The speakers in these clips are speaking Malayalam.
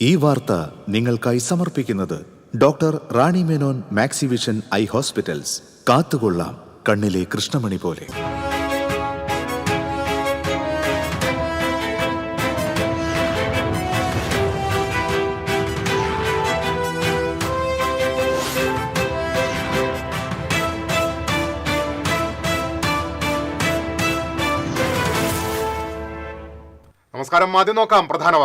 ഈ വാർത്ത നിങ്ങൾക്കായി സമർപ്പിക്കുന്നത് doctor Rani Menon Maxivision I hospitals. കാത്തുകൊള്ളാം കണ്ണിലെ കൃഷ്ണമണി പോലെ. നമസ്കാരം. ആദ്യം നോക്കാം പ്രധാന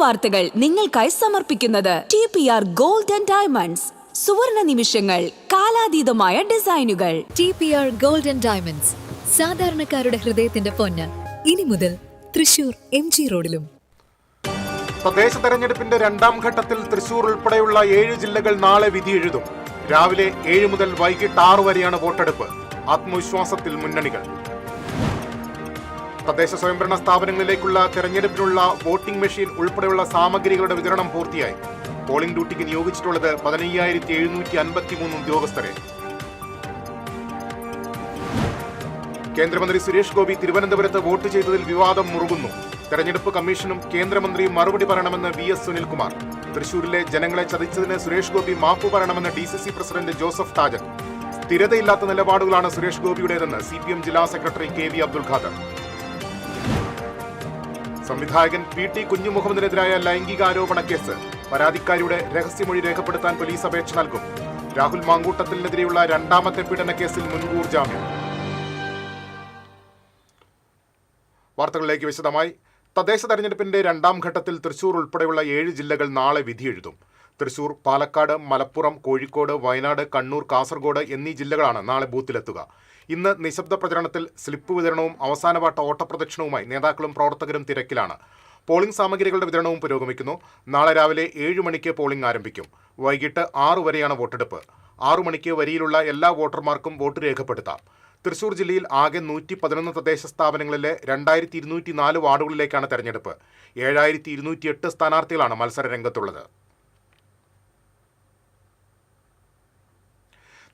വാർത്തകൾ നിങ്ങൾക്കായി സമർപ്പിക്കുന്നത് TPR ഗോൾഡ് ആൻഡ് ഡയമണ്ട്സ്. സുവർണ നിമിഷങ്ങൾ, കാലാതീതമായ ഡിസൈനുകൾ. TPR ഗോൾഡ് ആൻഡ് ഡയമണ്ട്സ്, സാധാരണക്കാരുടെ ഹൃദയത്തിന്റെ പൊന്ന്. ഇനി മുതൽ തൃശൂർ MG റോഡിലും. തദ്ദേശ തെരഞ്ഞെടുപ്പിന്റെ രണ്ടാം ഘട്ടത്തിൽ തൃശൂർ ഉൾപ്പെടെയുള്ള 7 ജില്ലകൾ നാളെ വിധി എഴുതും. രാവിലെ 7 മുതൽ വൈകിട്ട് 6 വരെയാണ് വോട്ടെടുപ്പ്. ആത്മവിശ്വാസത്തിൽ മുന്നണികൾ. തദ്ദേശ സ്വയംഭരണ സ്ഥാപനങ്ങളിലേക്കുള്ള തെരഞ്ഞെടുപ്പിനുള്ള വോട്ടിംഗ് മെഷീൻ ഉൾപ്പെടെയുള്ള സാമഗ്രികളുടെ വിതരണം പൂർത്തിയായി. പോളിംഗ് ഡ്യൂട്ടിക്ക് നിയോഗിച്ചിട്ടുള്ളത് 15,753 ഉദ്യോഗസ്ഥരെ. കേന്ദ്രമന്ത്രി സുരേഷ് ഗോപി തിരുവനന്തപുരത്ത് വോട്ട് ചെയ്തതിൽ വിവാദം മുറുകുന്നു. തെരഞ്ഞെടുപ്പ് കമ്മീഷനും കേന്ദ്രമന്ത്രിയും മറുപടി പറയണമെന്ന് VS സുനിൽകുമാർ. തൃശൂരിലെ ജനങ്ങളെ ചതിച്ചതിന് സുരേഷ് ഗോപി മാപ്പു പറയണമെന്ന് DCC പ്രസിഡന്റ് ജോസഫ് ടാജൻ. സ്ഥിരതയില്ലാത്ത നിലപാടുകളാണ് സുരേഷ് ഗോപിയുടേതെന്ന് CPM ജില്ലാ സെക്രട്ടറി KV അബ്ദുൽ ഖാദർ. സംവിധായകൻ PT കുഞ്ഞുമുഹമ്മദിനെതിരായ ലൈംഗികാരോപണ കേസ്. പരാതിക്കാരിയുടെ രഹസ്യമൊഴി രേഖപ്പെടുത്താൻ പോലീസ് അപേക്ഷ നൽകും. രാഹുൽ മാങ്കൂട്ടത്തിനെതിരെയുള്ള രണ്ടാമത്തെ പീഡന കേസിൽ മുൻകൂർ ജാമ്യം. വാർത്തകളിലേക്ക് വിശദമായി. തദ്ദേശ തെരഞ്ഞെടുപ്പിന്റെ രണ്ടാം ഘട്ടത്തിൽ തൃശൂർ ഉൾപ്പെടെയുള്ള 7 ജില്ലകൾ നാളെ വിധിയെഴുതും. തൃശൂർ, പാലക്കാട്, മലപ്പുറം, കോഴിക്കോട്, വയനാട്, കണ്ണൂർ, കാസർഗോഡ് എന്നീ ജില്ലകളാണ് നാളെ ബൂത്തിലെത്തുക. ഇന്ന് നിശബ്ദ പ്രചരണത്തിൽ സ്ലിപ്പ് വിതരണവും അവസാനവട്ട ഓട്ടപ്രദക്ഷിണവുമായി നേതാക്കളും പ്രവർത്തകരും തിരക്കിലാണ്. പോളിംഗ് സാമഗ്രികളുടെ വിതരണവും പുരോഗമിക്കുന്നു. നാളെ രാവിലെ 7 മണിക്ക് പോളിംഗ് ആരംഭിക്കും. വൈകിട്ട് 6 വരെയാണ് വോട്ടെടുപ്പ്. 6 മണിക്ക് വരിയിലുള്ള എല്ലാ വോട്ടർമാർക്കും വോട്ട് രേഖപ്പെടുത്താം. തൃശൂർ ജില്ലയിൽ ആകെ 111 തദ്ദേശ സ്ഥാപനങ്ങളിലെ 2204 വാർഡുകളിലേക്കാണ് തെരഞ്ഞെടുപ്പ്. 7208 സ്ഥാനാർത്ഥികളാണ് മത്സര രംഗത്തുള്ളത്.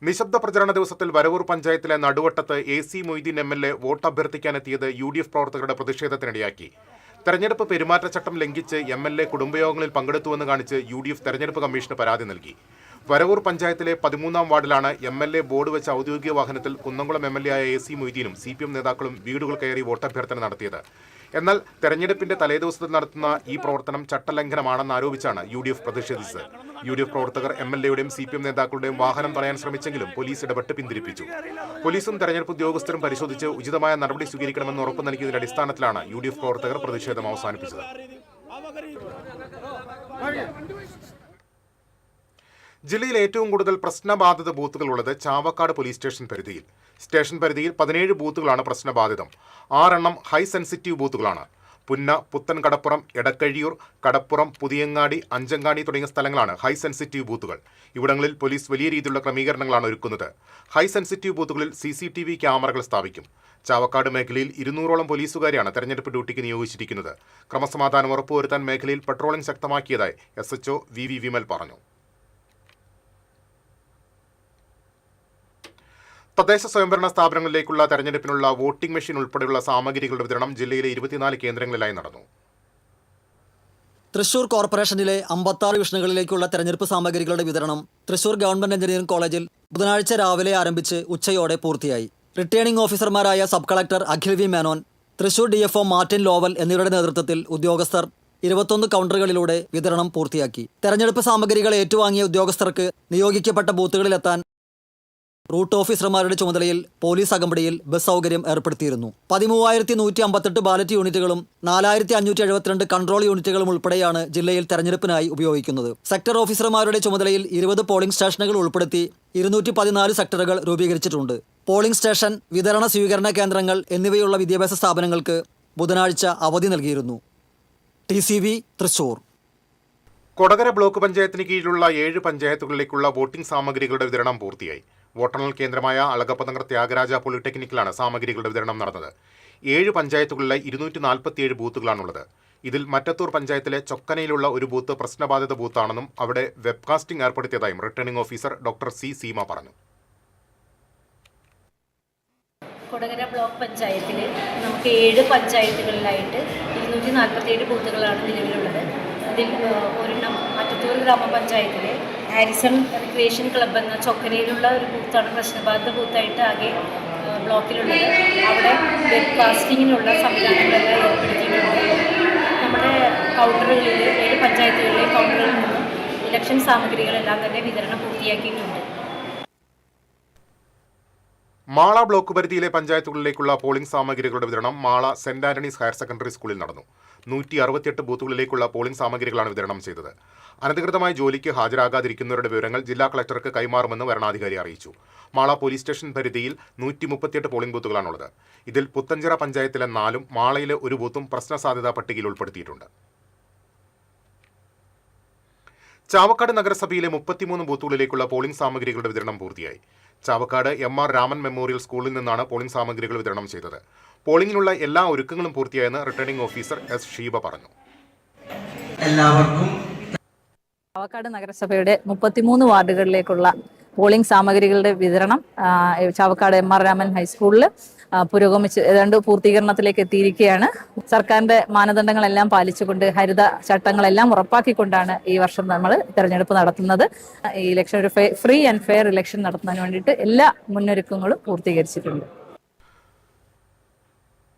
നിശബ്ദ പ്രചരണ ദിവസത്തിൽ വരവൂർ പഞ്ചായത്തിലെ നടുവട്ടത്ത് AC മൊയ്തീൻ MLA വോട്ട് അഭ്യർത്ഥിക്കാനെത്തിയത് UDF പ്രവർത്തകരുടെ പ്രതിഷേധത്തിനിടയാക്കി. തെരഞ്ഞെടുപ്പ് പെരുമാറ്റച്ചട്ടം ലംഘിച്ച് MLA കുടുംബയോഗങ്ങളിൽ പങ്കെടുത്തുവെന്ന് കാണിച്ച് UDF തെരഞ്ഞെടുപ്പ് കമ്മീഷന് പരാതി നൽകി. വരവൂർ പഞ്ചായത്തിലെ 13ാം വാർഡിലാണ് MLA ബോർഡ് വെച്ച ഔദ്യോഗിക വാഹനത്തിൽ കുന്നംകുളം MLA ആയ AC മൊയ്തീനും CPM നേതാക്കളും വീടുകൾ കയറി വോട്ടഭ്യർത്ഥന നടത്തിയത്. എന്നാൽ തെരഞ്ഞെടുപ്പിന്റെ തലേദിവസത്തിൽ നടത്തുന്ന ഈ പ്രവർത്തനം ചട്ടലംഘനമാണെന്ന് ആരോപിച്ചാണ് UDF പ്രതിഷേധിച്ചത്. UDF പ്രവർത്തകർ MLAയുടെയും CPM നേതാക്കളുടെയും വാഹനം തടയാൻ ശ്രമിച്ചെങ്കിലും പോലീസ് ഇടപെട്ട് പിന്തിരിപ്പിച്ചു. പോലീസും തെരഞ്ഞെടുപ്പ് ഉദ്യോഗസ്ഥരും പരിശോധിച്ച് ഉചിതമായ നടപടി സ്വീകരിക്കണമെന്ന് ഉറപ്പ് നൽകിയതിന്റെ അടിസ്ഥാനത്തിലാണ് UDF പ്രവർത്തകർ പ്രതിഷേധം അവസാനിപ്പിച്ചത്. ജില്ലയിൽ ഏറ്റവും കൂടുതൽ പ്രശ്നബാധിത ബൂത്തുകൾ ഉള്ളത് ചാവക്കാട് പോലീസ് സ്റ്റേഷൻ പരിധിയിൽ. സ്റ്റേഷൻ പരിധിയിൽ 17 ബൂത്തുകളാണ് പ്രശ്നബാധിതം. 6 എണ്ണം ഹൈ സെൻസിറ്റീവ് ബൂത്തുകളാണ്. പുന്ന, പുത്തൻ കടപ്പുറം, എടക്കഴിയൂർ, കടപ്പുറം, പുതിയങ്ങാടി, അഞ്ചങ്ങാടി തുടങ്ങിയ സ്ഥലങ്ങളാണ് ഹൈ സെൻസിറ്റീവ് ബൂത്തുകൾ. ഇവിടങ്ങളിൽ പോലീസ് വലിയ രീതിയിലുള്ള ക്രമീകരണങ്ങളാണ് ഒരുക്കുന്നത്. ഹൈ സെൻസിറ്റീവ് ബൂത്തുകളിൽ CCTV ക്യാമറകൾ സ്ഥാപിക്കും. ചാവക്കാട് മേഖലയിൽ 200ഓളം പോലീസുകാരെയാണ് തെരഞ്ഞെടുപ്പ് ഡ്യൂട്ടിക്ക് നിയോഗിച്ചിരിക്കുന്നത്. ക്രമസമാധാനം ഉറപ്പുവരുത്താൻ മേഖലയിൽ പട്രോളിംഗ് ശക്തമാക്കിയതായി SHO VV വിമൽ പറഞ്ഞു. തദ്ദേശ സ്വയംഭരണ സ്ഥാപനങ്ങളിലേക്കുള്ള തെരഞ്ഞെടുപ്പിനുള്ള വോട്ടിംഗ് മെഷീൻ ഉൾപ്പെടെയുള്ള സാമഗ്രികളുടെ വിതരണം ജില്ലയിലെ 24 കേന്ദ്രങ്ങളിലായി നടന്നു. തൃശൂർ കോർപ്പറേഷനിലെ 56 ഡിവിഷനുകളിലേക്കുള്ള തെരഞ്ഞെടുപ്പ് സാമഗ്രികളുടെ വിതരണം തൃശൂർ ഗവൺമെന്റ് എഞ്ചിനീയറിംഗ് കോളേജിൽ ബുധനാഴ്ച രാവിലെ ആരംഭിച്ച് ഉച്ചയോടെ പൂർത്തിയായി. റിട്ടേണിംഗ് ഓഫീസർമാരായ sub collector Akhil V Menon, Thrissur DFO Martin Lowell എന്നിവരുടെ നേതൃത്വത്തിൽ ഉദ്യോഗസ്ഥർ 21 കൗണ്ടറുകളിലൂടെ വിതരണം പൂർത്തിയാക്കി. തെരഞ്ഞെടുപ്പ് സാമഗ്രികൾ ഏറ്റുവാങ്ങിയ ഉദ്യോഗസ്ഥർക്ക് നിയോഗിക്കപ്പെട്ട ബൂത്തുകളിലെത്താൻ റൂട്ട് ഓഫീസർമാരുടെ ചുമതലയിൽ പോലീസ് അകമ്പടിയിൽ ബസ് സൗകര്യം ഏർപ്പെടുത്തിയിരുന്നു. 13,158 ബാലറ്റ് യൂണിറ്റുകളും 4,572 കൺട്രോൾ യൂണിറ്റുകളും ഉൾപ്പെടെയാണ് ജില്ലയിൽ തെരഞ്ഞെടുപ്പിനായി ഉപയോഗിക്കുന്നത്. സെക്ടർ ഓഫീസർമാരുടെ ചുമതലയിൽ 20 പോളിംഗ് സ്റ്റേഷനുകൾ ഉൾപ്പെടുത്തി 214 സെക്ടറുകൾ രൂപീകരിച്ചിട്ടുണ്ട്. പോളിംഗ് സ്റ്റേഷൻ, വിതരണ സ്വീകരണ കേന്ദ്രങ്ങൾ എന്നിവയുള്ള വിദ്യാഭ്യാസ സ്ഥാപനങ്ങൾക്ക് ബുധനാഴ്ച അവധി നൽകിയിരുന്നു. TCV തൃശൂർ. കൊടകര ബ്ലോക്ക് പഞ്ചായത്തിന് കീഴിലുള്ള 7 പഞ്ചായത്തുകളിലേക്കുള്ള വോട്ടിംഗ് സാമഗ്രികളുടെ വിതരണം പൂർത്തിയായി. വോട്ടെണ്ണൽ കേന്ദ്രമായ അളഗപ്പനഗർ ത്യാഗരാജ പോളിടെക്നിക്കിലാണ് സാമഗ്രികളുടെ വിതരണം നടന്നത്. 7 പഞ്ചായത്തുകളിലെ 247 ബൂത്തുകളാണുള്ളത്. ഇതിൽ മറ്റത്തൂർ പഞ്ചായത്തിലെ ചൊക്കനയിലുള്ള ഒരു ബൂത്ത് പ്രശ്നബാധിത ബൂത്താണെന്നും അവിടെ വെബ്കാസ്റ്റിംഗ് ഏർപ്പെടുത്തിയതായും returning officer doctor C Seema പറഞ്ഞു. കൊടകര ബ്ലോക്ക് പഞ്ചായത്തിൽ നമുക്ക് 7 പഞ്ചായത്തുകളിലായിട്ട് 247 ബൂത്തുകളാണ് നിലവിലുള്ളത്. അതിൽ ഒരെണ്ണം മറ്റത്തൂർ ഗ്രാമപഞ്ചായത്തിലെ ഹാരിസൺ റിക്രിയേഷൻ ക്ലബ്ബ് എന്ന ചൊക്കരയിലുള്ള ഒരു ബൂത്താണ് പ്രശ്നബാധിത ബൂത്തായിട്ട് ആകെ ബ്ലോക്കിലുള്ളത്. അവിടെ വെബ്കാസ്റ്റിങ്ങിനുള്ള സംവിധാനങ്ങളെല്ലാം ഏർപ്പെടുത്തിയിട്ടുണ്ട്. നമ്മുടെ കൗണ്ടറുകളിൽ 7 പഞ്ചായത്തുകളിലെ കൗണ്ടറുകളിൽ നിന്ന് ഇലക്ഷൻ സാമഗ്രികളെല്ലാം തന്നെ വിതരണം പൂർത്തിയാക്കിയിട്ടുണ്ട്. മാള ബ്ലോക്ക് പരിധിയിലെ പഞ്ചായത്തുകളിലേക്കുള്ള പോളിംഗ് സാമഗ്രികളുടെ വിതരണം Mala saint Antony's higher secondary സ്കൂളിൽ നടന്നു. 168 ബൂത്തുകളിലേക്കുള്ള പോളിംഗ് സാമഗ്രികളാണ് വിതരണം ചെയ്തത്. അനധികൃതമായി ജോലിക്ക് ഹാജരാകാതിരിക്കുന്നവരുടെ വിവരങ്ങൾ ജില്ലാ കളക്ടർക്ക് കൈമാറുമെന്ന് വരണാധികാരി അറിയിച്ചു. മാള പോലീസ് സ്റ്റേഷൻ പരിധിയിൽ 138 പോളിംഗ് ബൂത്തുകളാണുള്ളത്. ഇതിൽ പുത്തഞ്ചിറ പഞ്ചായത്തിലെ 4ഉം മാളയിലെ 1 ബൂത്തും പ്രശ്നസാധ്യതാ പട്ടികയിൽ ഉൾപ്പെടുത്തിയിട്ടുണ്ട്. ചാവക്കാട് നഗരസഭയിലെ 33 ബൂത്തുകളിലേക്കുള്ള പോളിംഗ് സാമഗ്രികളുടെ വിതരണം പൂർത്തിയായി. ചാവക്കാട് MR രാമൻ മെമ്മോറിയൽ സ്കൂളിൽ നിന്നാണ് പോളിംഗ് സാമഗ്രികൾ വിതരണം ചെയ്തത്. പോളിംഗിനുള്ള എല്ലാ ഒരുക്കങ്ങളും പൂർത്തിയായെന്ന് റിട്ടേണിംഗ് ഓഫീസർ S. ഷീബ പറഞ്ഞു. ചാവക്കാട് നഗരസഭയുടെ 33 വാർഡുകളിലേക്കുള്ള പോളിംഗ് സാമഗ്രികളുടെ വിതരണം ചാവക്കാട് MR രാമൻ ഹൈസ്കൂളിൽ പുരോഗമിച്ച് ഏതാണ്ട് പൂർത്തീകരണത്തിലേക്ക് എത്തിയിരിക്കുകയാണ്. സർക്കാരിന്റെ മാനദണ്ഡങ്ങളെല്ലാം പാലിച്ചുകൊണ്ട് ഹരിത ചട്ടങ്ങളെല്ലാം ഉറപ്പാക്കിക്കൊണ്ടാണ് ഈ വർഷം നമ്മൾ തെരഞ്ഞെടുപ്പ് നടത്തുന്നത്. ഈ ഇലക്ഷൻ ഒരു ഫ്രീ ആൻഡ് ഫെയർ ഇലക്ഷൻ നടത്തുന്നതിന് വേണ്ടിയിട്ട് എല്ലാ മുന്നൊരുക്കങ്ങളും പൂർത്തീകരിച്ചിട്ടുണ്ട്.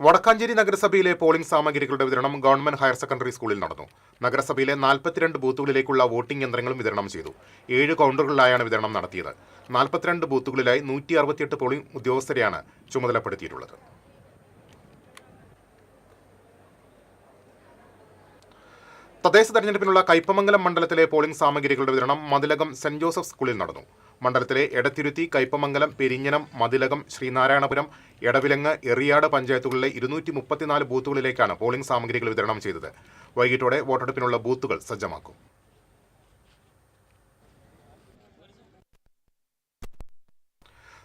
വടക്കാഞ്ചേരി നഗരസഭയിലെ പോളിംഗ് സാമഗ്രികളുടെ വിതരണം ഗവൺമെന്റ് ഹയർ സെക്കൻഡറി സ്കൂളിൽ നടന്നു. നഗരസഭയിലെ 42 ബൂത്തുകളിലേക്കുള്ള വോട്ടിംഗ് യന്ത്രങ്ങളും വിതരണം ചെയ്തു. 7 കൗണ്ടറുകളിലായാണ് വിതരണം നടത്തിയത്. 42 ബൂത്തുകളിലായി 168 പോളിംഗ് ഉദ്യോഗസ്ഥരെയാണ് ചുമതലപ്പെടുത്തിയിട്ടുള്ളത്. തദ്ദേശ തെരഞ്ഞെടുപ്പിനുള്ള കയ്പമംഗലം മണ്ഡലത്തിലെ പോളിംഗ് സാമഗ്രികളുടെ വിതരണം മതിലകം സെന്റ് ജോസഫ് സ്കൂളിൽ നടന്നു. മണ്ഡലത്തിലെ എടത്തിരുത്തി, കയ്പമംഗലം, പെരിഞ്ഞനം, മതിലകം, ശ്രീനാരായണപുരം, എടവിലങ്ങ്, എറിയാട് പഞ്ചായത്തുകളിലെ 234 ബൂത്തുകളിലേക്കാണ് പോളിംഗ് സാമഗ്രികൾ വിതരണം ചെയ്തത്. വൈകിട്ടോടെ വോട്ടെടുപ്പിനുള്ള ബൂത്തുകൾ സജ്ജമാക്കും.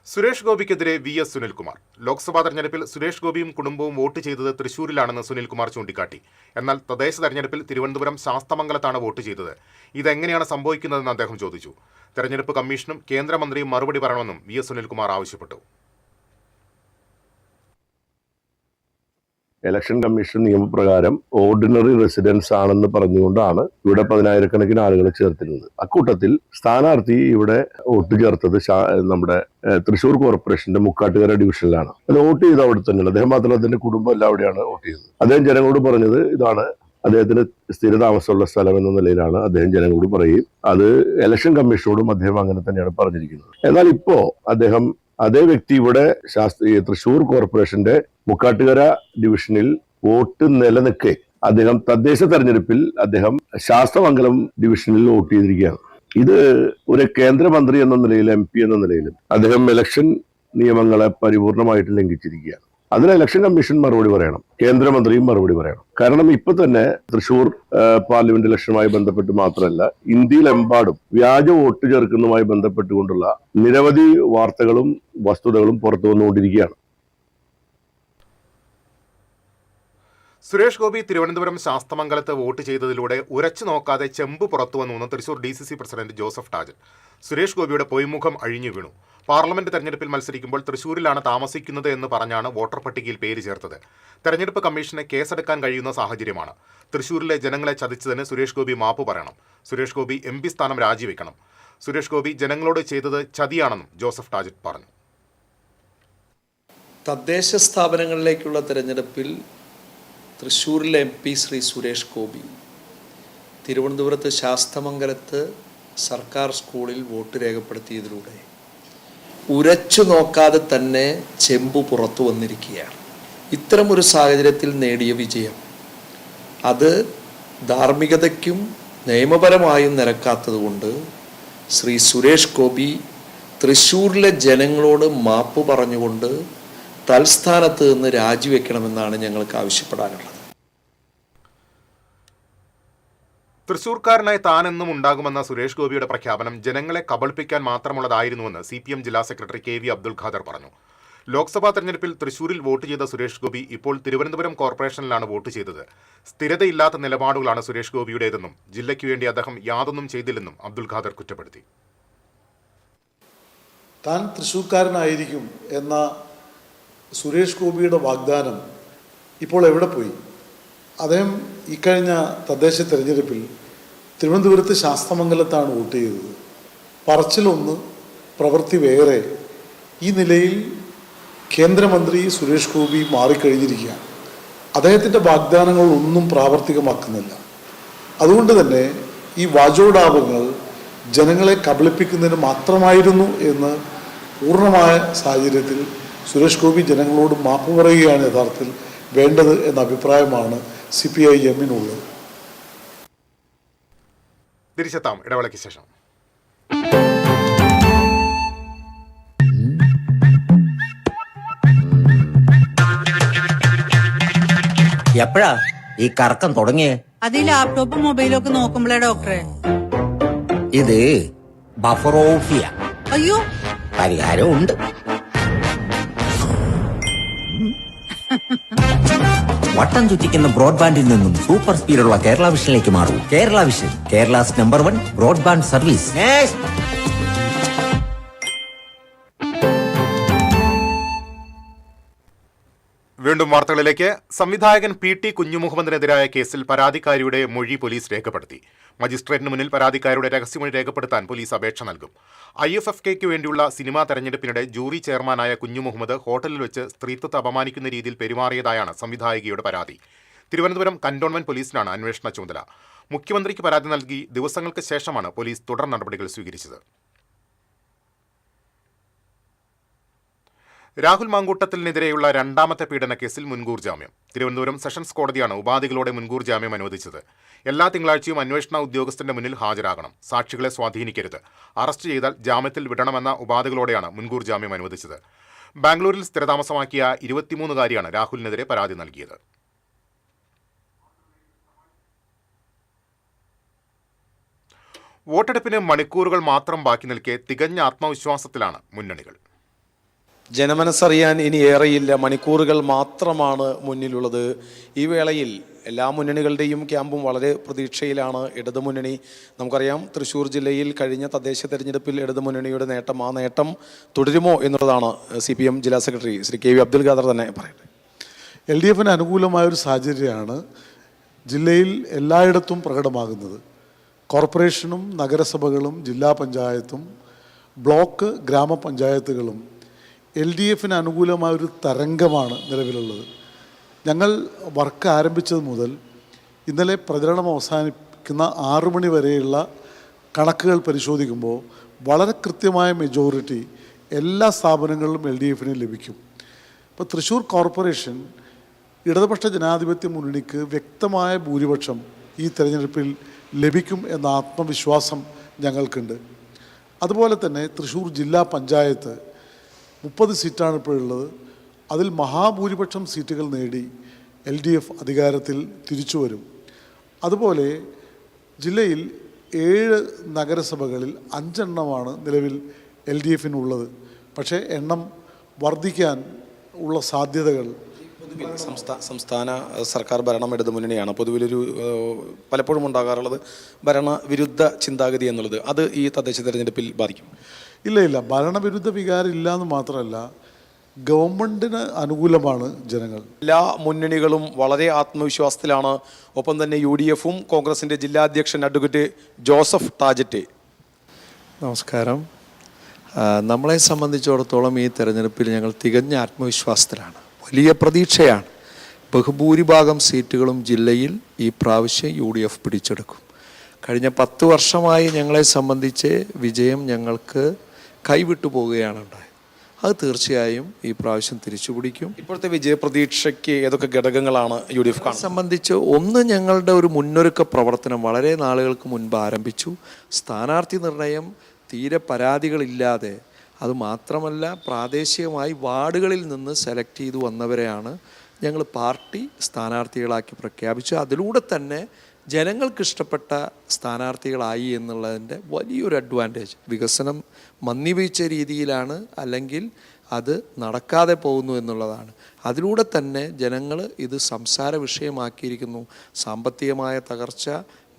സുരേഷ് ഗോപിക്കെതിരെ VS സുനിൽകുമാർ. ലോക്സഭാ തെരഞ്ഞെടുപ്പിൽ സുരേഷ് ഗോപിയും കുടുംബവും വോട്ട് ചെയ്തത് തൃശൂരിലാണെന്ന് സുനിൽകുമാർ ചൂണ്ടിക്കാട്ടി. എന്നാൽ തദ്ദേശ തെരഞ്ഞെടുപ്പിൽ തിരുവനന്തപുരം ശാസ്തമംഗലത്താണ് വോട്ട് ചെയ്തത്. ഇതെങ്ങനെയാണ് സംഭവിക്കുന്നതെന്ന് അദ്ദേഹം ചോദിച്ചു. തെരഞ്ഞെടുപ്പ് കമ്മീഷനും കേന്ദ്രമന്ത്രിയും മറുപടി പറയണമെന്നും VS സുനിൽകുമാർ ആവശ്യപ്പെട്ടു. ഇലക്ഷൻ കമ്മീഷൻ നിയമപ്രകാരം ഓർഡിനറി റെസിഡൻസ് ആണെന്ന് പറഞ്ഞുകൊണ്ടാണ് ഇവിടെ 10,000-കണക്കിന് ആളുകളെ ചേർത്തിരുന്നത്. അക്കൂട്ടത്തിൽ സ്ഥാനാർത്ഥി ഇവിടെ വോട്ട് ചേർത്തത് നമ്മുടെ തൃശ്ശൂർ കോർപ്പറേഷന്റെ മുക്കാട്ടുകര ഡിവിഷനിലാണ്. അത് വോട്ട് ചെയ്ത് അവിടെ തന്നെയാണ്. അദ്ദേഹം മാത്രമല്ല, അദ്ദേഹത്തിന്റെ കുടുംബം എല്ലാം അവിടെയാണ് വോട്ട് ചെയ്തത്. അദ്ദേഹം ജനങ്ങളോട് പറഞ്ഞത് ഇതാണ് അദ്ദേഹത്തിന് സ്ഥിരതാമസമുള്ള സ്ഥലം എന്ന നിലയിലാണ് അദ്ദേഹം ജനങ്ങളോട് പറയുകയും അത് ഇലക്ഷൻ കമ്മീഷനോടും അദ്ദേഹം അങ്ങനെ തന്നെയാണ് പറഞ്ഞിരിക്കുന്നത്. എന്നാൽ ഇപ്പോ അതേ വ്യക്തി ഇവിടെ തൃശ്ശൂർ കോർപ്പറേഷന്റെ മുക്കാട്ടുകര ഡിവിഷനിൽ വോട്ട് നിലനിൽക്കെ അദ്ദേഹം തദ്ദേശ തെരഞ്ഞെടുപ്പിൽ അദ്ദേഹം ശാസ്തമംഗലം ഡിവിഷനിൽ വോട്ട് ചെയ്തിരിക്കുകയാണ്. ഇത് ഒരു കേന്ദ്രമന്ത്രി എന്ന നിലയിൽ, MP എന്ന നിലയിലും അദ്ദേഹം ഇലക്ഷൻ നിയമങ്ങളെ പരിപൂർണമായിട്ട് ലംഘിച്ചിരിക്കുകയാണ്. അതിന് ഇലക്ഷൻ കമ്മീഷൻ മറുപടി പറയണം, കേന്ദ്രമന്ത്രിയും മറുപടി പറയണം. കാരണം ഇപ്പൊ തന്നെ തൃശൂർ പാർലമെന്റ് ഇലക്ഷനുമായി ബന്ധപ്പെട്ട് മാത്രമല്ല, ഇന്ത്യയിലെമ്പാടും വ്യാജ വോട്ട് ചേർക്കുന്നതുമായി ബന്ധപ്പെട്ടുകൊണ്ടുള്ള നിരവധി വാർത്തകളും വസ്തുതകളും പുറത്തു വന്നുകൊണ്ടിരിക്കുകയാണ്. സുരേഷ് ഗോപി തിരുവനന്തപുരം ശാസ്തമംഗലത്ത് വോട്ട് ചെയ്തതിലൂടെ ഉരച്ചു നോക്കാതെ ചെമ്പ് പുറത്തുവന്നുവെന്ന് Thrissur DCC president Joseph Tajan. Suresh ഗോപിയുടെ പൊയ്മുഖം അഴിഞ്ഞു വീണു. പാർലമെന്റ് തെരഞ്ഞെടുപ്പിൽ മത്സരിക്കുമ്പോൾ തൃശൂരിലാണ് താമസിക്കുന്നത് എന്ന് പറഞ്ഞാണ് വോട്ടർ പട്ടികയിൽ പേര് ചേർത്തത്. തെരഞ്ഞെടുപ്പ് കമ്മീഷന് കേസെടുക്കാൻ കഴിയുന്ന സാഹചര്യമാണ്. തൃശൂരിലെ ജനങ്ങളെ ചതിച്ചതിന് സുരേഷ് ഗോപി മാപ്പ് പറയണം. സുരേഷ് ഗോപി MP സ്ഥാനം രാജിവെക്കണം. സുരേഷ് ഗോപി ജനങ്ങളോട് ചെയ്തത് ചതിയാണെന്നും ജോസഫ് ടാജൻ പറഞ്ഞു. തദ്ദേശ സ്ഥാപനങ്ങളിലേക്കുള്ള തെരഞ്ഞെടുപ്പിൽ തൃശ്ശൂരിലെ MP ശ്രീ സുരേഷ് ഗോപി തിരുവനന്തപുരത്ത് ശാസ്തമംഗലത്ത് സർക്കാർ സ്കൂളിൽ വോട്ട് രേഖപ്പെടുത്തിയതിലൂടെ ഉരച്ചു നോക്കാതെ തന്നെ ചെമ്പു പുറത്തു വന്നിരിക്കുകയാണ്. ഇത്തരമൊരു സാഹചര്യത്തിൽ നേടിയ വിജയം അത് ധാർമ്മികതയ്ക്കും നിയമപരമായും നിരക്കാത്തതുകൊണ്ട് ശ്രീ സുരേഷ് ഗോപി തൃശ്ശൂരിലെ ജനങ്ങളോട് മാപ്പ് പറഞ്ഞുകൊണ്ട് തൽസ്ഥാനത്ത് നിന്ന് രാജിവെക്കണമെന്നാണ് ഞങ്ങൾക്ക് ആവശ്യപ്പെടാനുള്ളത്. തൃശൂർക്കാരനായ താനെന്നും ഉണ്ടാകുമെന്ന സുരേഷ് ഗോപിയുടെ പ്രഖ്യാപനം ജനങ്ങളെ കബളിപ്പിക്കാൻ മാത്രമുള്ളതായിരുന്നുവെന്ന് CPM ജില്ലാ സെക്രട്ടറി KV അബ്ദുൽ ഖാദർ പറഞ്ഞു. ലോക്സഭാ തെരഞ്ഞെടുപ്പിൽ തൃശൂരിൽ വോട്ട് ചെയ്ത സുരേഷ് ഗോപി ഇപ്പോൾ തിരുവനന്തപുരം കോർപ്പറേഷനിലാണ് വോട്ട് ചെയ്തത്. സ്ഥിരതയില്ലാത്ത നിലപാടുകളാണ് സുരേഷ് ഗോപിയുടേതെന്നും ജില്ലയ്ക്ക് വേണ്ടി അദ്ദേഹം യാതൊന്നും ചെയ്തില്ലെന്നും അബ്ദുൽ ഖാദർ കുറ്റപ്പെടുത്തി. താൻ തൃശൂർക്കാരനായിരിക്കും എന്ന സുരേഷ് ഗോപിയുടെ വാഗ്ദാനം ഇപ്പോൾ എവിടെ പോയി? അദ്ദേഹം ഇക്കഴിഞ്ഞ തദ്ദേശ തെരഞ്ഞെടുപ്പിൽ തിരുവനന്തപുരത്ത് ശാസ്തമംഗലത്താണ് വോട്ട് ചെയ്തത്. പറച്ചിലൊന്ന് പ്രവൃത്തി വേറെ. ഈ നിലയിൽ കേന്ദ്രമന്ത്രി സുരേഷ് ഗോപി മാറിക്കഴിഞ്ഞിരിക്കുകയാണ്. അദ്ദേഹത്തിൻ്റെ വാഗ്ദാനങ്ങളൊന്നും പ്രാവർത്തികമാക്കുന്നില്ല. അതുകൊണ്ട് തന്നെ ഈ വാചോടാപങ്ങൾ ജനങ്ങളെ കബളിപ്പിക്കുന്നതിന് മാത്രമായിരുന്നു എന്ന് പൂർണ്ണമായ സാഹചര്യത്തിൽ സുരേഷ് ഗോപി ജനങ്ങളോട് മാപ്പ് പറയുകയാണ് യഥാർത്ഥത്തിൽ വേണ്ടത് എന്ന അഭിപ്രായമാണ് CPIM-നുള്ളത്. തിരിച്ചെത്താം ഇടവേളയ്ക്ക് ശേഷം. എപ്പോഴാ ഈ കറക്കം തുടങ്ങിയേ? അത് ഈ ലാപ്ടോപ്പും മൊബൈലും ഒക്കെ നോക്കുമ്പോഴേ ഡോക്ടറെ. ഇത് ബഫറോഫിയ. അയ്യോ, പരിഹാരമുണ്ട്. വട്ടം ചുറ്റിക്കുന്ന ബ്രോഡ്ബാൻഡിൽ നിന്നും സൂപ്പർ സ്പീഡുള്ള കേരള വിഷനിലേക്ക് മാറൂ. Kerala vision, Kerala's number 1 broadband service. വീണ്ടും വാർത്തകളിലേക്ക്. സംവിധായകൻ PT കുഞ്ഞുമുഹമ്മദിനെതിരായ കേസിൽ പരാതിക്കാരിയുടെ മൊഴി പോലീസ് രേഖപ്പെടുത്തി. മജിസ്ട്രേറ്റിന് മുന്നിൽ പരാതിക്കാരിയുടെ രഹസ്യമൊഴി രേഖപ്പെടുത്താൻ പോലീസ് അപേക്ഷ നൽകും. IFFK വേണ്ടിയുള്ള സിനിമാ തെരഞ്ഞെടുപ്പിനിടെ ജൂറി ചെയർമാനായ കുഞ്ഞുമുഹമ്മദ് ഹോട്ടലിൽ വെച്ച് സ്ത്രീത്വത്തെ അപമാനിക്കുന്ന രീതിയിൽ പെരുമാറിയതായാണ് സംവിധായകയുടെ പരാതി. തിരുവനന്തപുരം കന്റോൺമെന്റ് പോലീസിനാണ് അന്വേഷണ ചുമതല. മുഖ്യമന്ത്രിക്ക് പരാതി നൽകി ദിവസങ്ങൾക്ക് ശേഷമാണ് പോലീസ് തുടർ നടപടികൾ സ്വീകരിച്ചത്. രാഹുൽ മാങ്കൂട്ടത്തിനെതിരെയുള്ള രണ്ടാമത്തെ പീഡന കേസിൽ മുൻകൂർ ജാമ്യം. തിരുവനന്തപുരം സെഷൻസ് കോടതിയാണ് ഉപാധികളോടെ മുൻകൂർ ജാമ്യം അനുവദിച്ചത്. എല്ലാ തിങ്കളാഴ്ചയും അന്വേഷണ ഉദ്യോഗസ്ഥന്റെ മുന്നിൽ ഹാജരാകണം, സാക്ഷികളെ സ്വാധീനിക്കരുത്, അറസ്റ്റ് ചെയ്താൽ ജാമ്യത്തിൽ വിടണമെന്ന ഉപാധികളോടെയാണ് മുൻകൂർ ജാമ്യം അനുവദിച്ചത്. ബാംഗ്ലൂരിൽ സ്ഥിരതാമസമാക്കിയ 23-കാരിയാണ് രാഹുലിനെതിരെ പരാതി നൽകിയത്. വോട്ടെടുപ്പിന് മണിക്കൂറുകൾ മാത്രം ബാക്കി നിൽക്കെ തികഞ്ഞ ആത്മവിശ്വാസത്തിലാണ് മുന്നണികൾ. ജനമനസ്സറിയാൻ ഇനി ഏറെയില്ല, മണിക്കൂറുകൾ മാത്രമാണ് മുന്നിലുള്ളത്. ഈ വേളയിൽ എല്ലാ മുന്നണികളുടെയും ക്യാമ്പും വളരെ പ്രതീക്ഷയിലാണ്. ഇടതുമുന്നണി, നമുക്കറിയാം തൃശ്ശൂർ ജില്ലയിൽ കഴിഞ്ഞ തദ്ദേശ തെരഞ്ഞെടുപ്പിൽ ഇടതുമുന്നണിയുടെ നേട്ടം, ആ നേട്ടം തുടരുമോ എന്നുള്ളതാണ് CPM ജില്ലാ സെക്രട്ടറി ശ്രീ KV അബ്ദുൽ ഖാദർ തന്നെ പറയട്ടെ. LDF-ന് അനുകൂലമായൊരു സാഹചര്യമാണ് ജില്ലയിൽ എല്ലായിടത്തും പ്രകടമാകുന്നത്. കോർപ്പറേഷനും നഗരസഭകളും ജില്ലാ പഞ്ചായത്തും ബ്ലോക്ക് ഗ്രാമപഞ്ചായത്തുകളും LDF-ന് അനുകൂലമായൊരു തരംഗമാണ് നിലവിലുള്ളത്. ഞങ്ങൾ വർക്ക് ആരംഭിച്ചത് മുതൽ ഇന്നലെ പ്രചരണം അവസാനിക്കുന്ന 6 മണി വരെയുള്ള കണക്കുകൾ പരിശോധിക്കുമ്പോൾ വളരെ കൃത്യമായ മെജോറിറ്റി എല്ലാ സ്ഥാപനങ്ങളിലും LDF-ന് ലഭിക്കും. ഇപ്പോൾ തൃശ്ശൂർ കോർപ്പറേഷൻ ഇടതുപക്ഷ ജനാധിപത്യ മുന്നണിക്ക് വ്യക്തമായ ഭൂരിപക്ഷം ഈ തെരഞ്ഞെടുപ്പിൽ ലഭിക്കും എന്ന ആത്മവിശ്വാസം ഞങ്ങൾക്കുണ്ട്. അതുപോലെ തന്നെ തൃശ്ശൂർ ജില്ലാ പഞ്ചായത്ത് 30 സീറ്റാണ് ഇപ്പോഴുള്ളത്. അതിൽ മഹാഭൂരിപക്ഷം സീറ്റുകൾ നേടി LDF അധികാരത്തിൽ തിരിച്ചു വരും. അതുപോലെ ജില്ലയിൽ 7 നഗരസഭകളിൽ 5 എണ്ണമാണ് നിലവിൽ LDF-നുള്ളത്. പക്ഷേ എണ്ണം വർദ്ധിക്കാൻ ഉള്ള സാധ്യതകൾ. സംസ്ഥാന സർക്കാർ ഭരണം ഇടതുമുന്നണിയാണ്. പൊതുവിലൊരു പലപ്പോഴും ഉണ്ടാകാറുള്ളത് ഭരണവിരുദ്ധ ചിന്താഗതി എന്നുള്ളത്, അത് ഈ തദ്ദേശ തെരഞ്ഞെടുപ്പിൽ ബാധിക്കും? ഇല്ല, ഭരണവിരുദ്ധ വികാരം ഇല്ല എന്ന് മാത്രമല്ല, ഗവൺമെൻറ്റിന് അനുകൂലമാണ് ജനങ്ങൾ. എല്ലാ മുന്നണികളും വളരെ ആത്മവിശ്വാസത്തിലാണ്. ഒപ്പം തന്നെ UDF-ഉം കോൺഗ്രസിൻ്റെ ജില്ലാ അധ്യക്ഷൻ അഡ്വക്കേറ്റ് ജോസഫ് ടാജറ്റ്. നമസ്കാരം. നമ്മളെ സംബന്ധിച്ചിടത്തോളം ഈ തെരഞ്ഞെടുപ്പിൽ ഞങ്ങൾ തികഞ്ഞ ആത്മവിശ്വാസത്തിലാണ്. വലിയ പ്രതീക്ഷയാണ്. ബഹുഭൂരിഭാഗം സീറ്റുകളും ജില്ലയിൽ ഈ പ്രാവശ്യം UDF പിടിച്ചെടുക്കും. കഴിഞ്ഞ 10 വർഷമായി ഞങ്ങളെ സംബന്ധിച്ച് വിജയം ഞങ്ങൾക്ക് കൈവിട്ടു പോവുകയാണ് ഉണ്ടായത്. അത് തീർച്ചയായും ഈ പ്രാവശ്യം തിരിച്ചു പിടിക്കും. ഇപ്പോഴത്തെ വിജയപ്രതീക്ഷയ്ക്ക് ഏതൊക്കെ ഘടകങ്ങളാണ് UDF സംബന്ധിച്ച്? ഒന്ന്, ഞങ്ങളുടെ ഒരു മുന്നൊരുക്ക പ്രവർത്തനം വളരെ നാളുകൾക്ക് മുൻപ് ആരംഭിച്ചു. സ്ഥാനാർത്ഥി നിർണയം തീരെ പരാതികളില്ലാതെ, അതുമാത്രമല്ല പ്രാദേശികമായി വാർഡുകളിൽ നിന്ന് സെലക്ട് ചെയ്തു വന്നവരെയാണ് ഞങ്ങൾ പാർട്ടി സ്ഥാനാർത്ഥികളാക്കി പ്രഖ്യാപിച്ചു. അതിലൂടെ തന്നെ ജനങ്ങൾക്ക് ഇഷ്ടപ്പെട്ട സ്ഥാനാർത്ഥികളായി എന്നുള്ളതിൻ്റെ വലിയൊരു അഡ്വാൻറ്റേജ്. വികസനം മന്ദിവീഴ്ച രീതിയിലാണ്, അല്ലെങ്കിൽ അത് നടക്കാതെ പോകുന്നു എന്നുള്ളതാണ്. അതിലൂടെ തന്നെ ജനങ്ങൾ ഇത് സംസാര വിഷയമാക്കിയിരിക്കുന്നു. സാമ്പത്തികമായ തകർച്ച,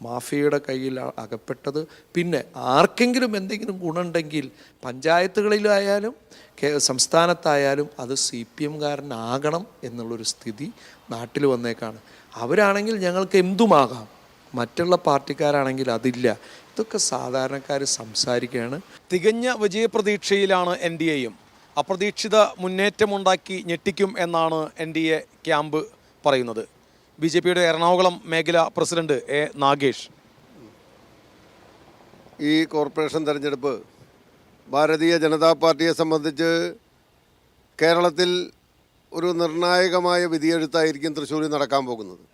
മാഫിയയുടെ കയ്യിൽ അകപ്പെട്ടത്, പിന്നെ ആർക്കെങ്കിലും എന്തെങ്കിലും ഗുണമുണ്ടെങ്കിൽ പഞ്ചായത്തുകളിലായാലും സംസ്ഥാനത്തായാലും അത് CPM-കാരനാകണം എന്നുള്ളൊരു സ്ഥിതി നാട്ടിൽ വന്നേക്കാണ്. അവരാണെങ്കിൽ ഞങ്ങൾക്ക് എന്തുമാകാം, മറ്റുള്ള പാർട്ടിക്കാരാണെങ്കിൽ അതില്ല. ഇതൊക്കെ സാധാരണക്കാർ സംസാരിക്കുകയാണ്. തികഞ്ഞ വിജയപ്രതീക്ഷയിലാണ് NDAയും. അപ്രതീക്ഷിത മുന്നേറ്റമുണ്ടാക്കി ഞെട്ടിക്കും എന്നാണ് NDA ക്യാമ്പ് പറയുന്നത്. BJPയുടെ എറണാകുളം മേഖലാ പ്രസിഡന്റ് A. നാഗേഷ്. ഈ കോർപ്പറേഷൻ തെരഞ്ഞെടുപ്പ് ഭാരതീയ ജനതാ പാർട്ടിയെ സംബന്ധിച്ച് കേരളത്തിൽ ഒരു നിർണായകമായ വിധിയെഴുത്തായിരിക്കും തൃശ്ശൂരിൽ നടക്കാൻ പോകുന്നത്.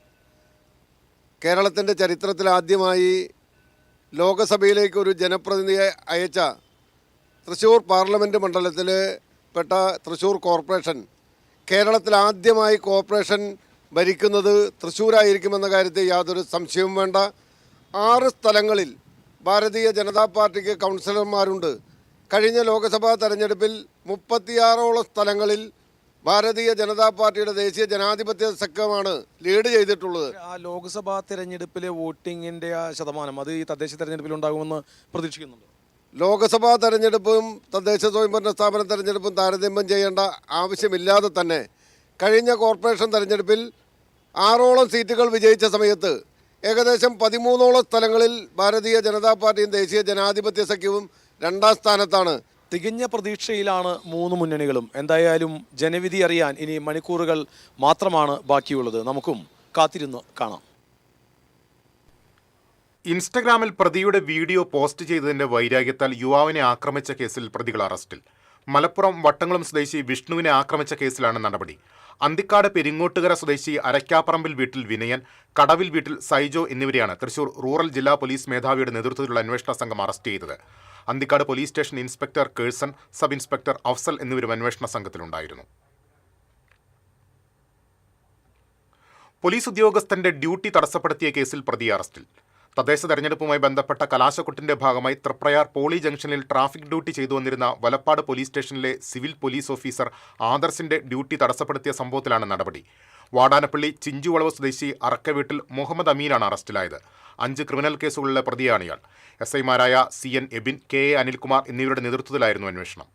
കേരളത്തിൻ്റെ ചരിത്രത്തിൽ ആദ്യമായി ലോകസഭയിലേക്ക് ഒരു ജനപ്രതിനിധിയെ അയച്ച തൃശ്ശൂർ പാർലമെൻറ്റ് മണ്ഡലത്തിൽ പെട്ട തൃശ്ശൂർ കോർപ്പറേഷൻ കേരളത്തിൽ ആദ്യമായി കോർപ്പറേഷൻ ഭരിക്കുന്നത് തൃശ്ശൂരായിരിക്കുമെന്ന കാര്യത്തിൽ യാതൊരു സംശയവും വേണ്ട. 6 സ്ഥലങ്ങളിൽ ഭാരതീയ ജനതാ പാർട്ടിക്ക് കൗൺസിലർമാരുണ്ട്. കഴിഞ്ഞ ലോക്സഭാ തെരഞ്ഞെടുപ്പിൽ 36ഓളം സ്ഥലങ്ങളിൽ ഭാരതീയ ജനതാ പാർട്ടിയുടെ ദേശീയ ജനാധിപത്യ സഖ്യമാണ് ലീഡ് ചെയ്തിട്ടുള്ളത്. ആ ലോക്സഭാ തെരഞ്ഞെടുപ്പിലെ വോട്ടിങ്ങിൻ്റെ ആ ശതമാനം അത് ഈ തദ്ദേശ തെരഞ്ഞെടുപ്പിൽ ഉണ്ടാകുമെന്ന് പ്രതീക്ഷിക്കുന്നുണ്ട്. ലോക്സഭാ തെരഞ്ഞെടുപ്പും തദ്ദേശ സ്വയംഭരണ സ്ഥാപന തെരഞ്ഞെടുപ്പും താരതമ്യം ചെയ്യേണ്ട ആവശ്യമില്ലാതെ തന്നെ കഴിഞ്ഞ കോർപ്പറേഷൻ തെരഞ്ഞെടുപ്പിൽ 6ഓളം സീറ്റുകൾ വിജയിച്ച സമയത്ത് ഏകദേശം 13ഓളം സ്ഥലങ്ങളിൽ ഭാരതീയ ജനതാ പാർട്ടിയും ദേശീയ ജനാധിപത്യ സഖ്യവും 2ാം സ്ഥാനത്താണ്. തികഞ്ഞ പ്രതീക്ഷയിലാണ് 3 മുന്നണികളും. എന്തായാലും ജനവിധി അറിയാൻ ഇനി മണിക്കൂറുകൾ മാത്രമാണ് ബാക്കിയുള്ളത്. നമുക്കും കാത്തിരുന്ന് കാണാം. ഇൻസ്റ്റഗ്രാമിൽ പ്രതിയുടെ വീഡിയോ പോസ്റ്റ് ചെയ്തതിന്റെ വൈരാഗ്യത്താൽ യുവാവിനെ ആക്രമിച്ച കേസിൽ പ്രതികൾ അറസ്റ്റിൽ. മലപ്പുറം വട്ടംകുളം സ്വദേശി വിഷ്ണുവിനെ ആക്രമിച്ച കേസിലാണ് നടപടി. അന്തിക്കാട് പെരിങ്ങോട്ടുകര സ്വദേശി അരക്കാപ്പറമ്പിൽ വീട്ടിൽ വിനയൻ, കടവിൽ വീട്ടിൽ സൈജോ എന്നിവരെയാണ് തൃശൂർ റൂറൽ ജില്ലാ പോലീസ് മേധാവിയുടെ നേതൃത്വത്തിലുള്ള അന്വേഷണ സംഘം അറസ്റ്റ് ചെയ്തത്. Anthikad police station inspector Kerson, sub inspector Afzal എന്നിവരും അന്വേഷണ സംഘത്തിലുണ്ടായിരുന്നു. പോലീസ് ഉദ്യോഗസ്ഥന്റെ ഡ്യൂട്ടി തടസ്സപ്പെടുത്തിയ കേസിൽ പ്രതി അറസ്റ്റിൽ. തദ്ദേശ തെരഞ്ഞെടുപ്പുമായി ബന്ധപ്പെട്ട കലാശക്കൊട്ടിന്റെ ഭാഗമായി തൃപ്രയാർ പോളി ജംഗ്ഷനിൽ ട്രാഫിക് ഡ്യൂട്ടി ചെയ്തു വന്നിരുന്ന വലപ്പാട് പോലീസ് സ്റ്റേഷനിലെ സിവിൽ പോലീസ് ഓഫീസർ ആദർശിന്റെ ഡ്യൂട്ടി തടസ്സപ്പെടുത്തിയ സംഭവത്തിലാണ് നടപടി. വാടാനപ്പള്ളി ചിഞ്ചുവളവ് സ്വദേശി അറക്കവീട്ടിൽ മുഹമ്മദ് അമീനാണ് അറസ്റ്റിലായത്. 5 ക്രിമിനൽ കേസുകളിലെ പ്രതിയാണ് ഇയാൾ. SIമാരായ CN എബിൻ, KA അനിൽകുമാർ എന്നിവരുടെ നേതൃത്വത്തിലായിരുന്നു അന്വേഷണം.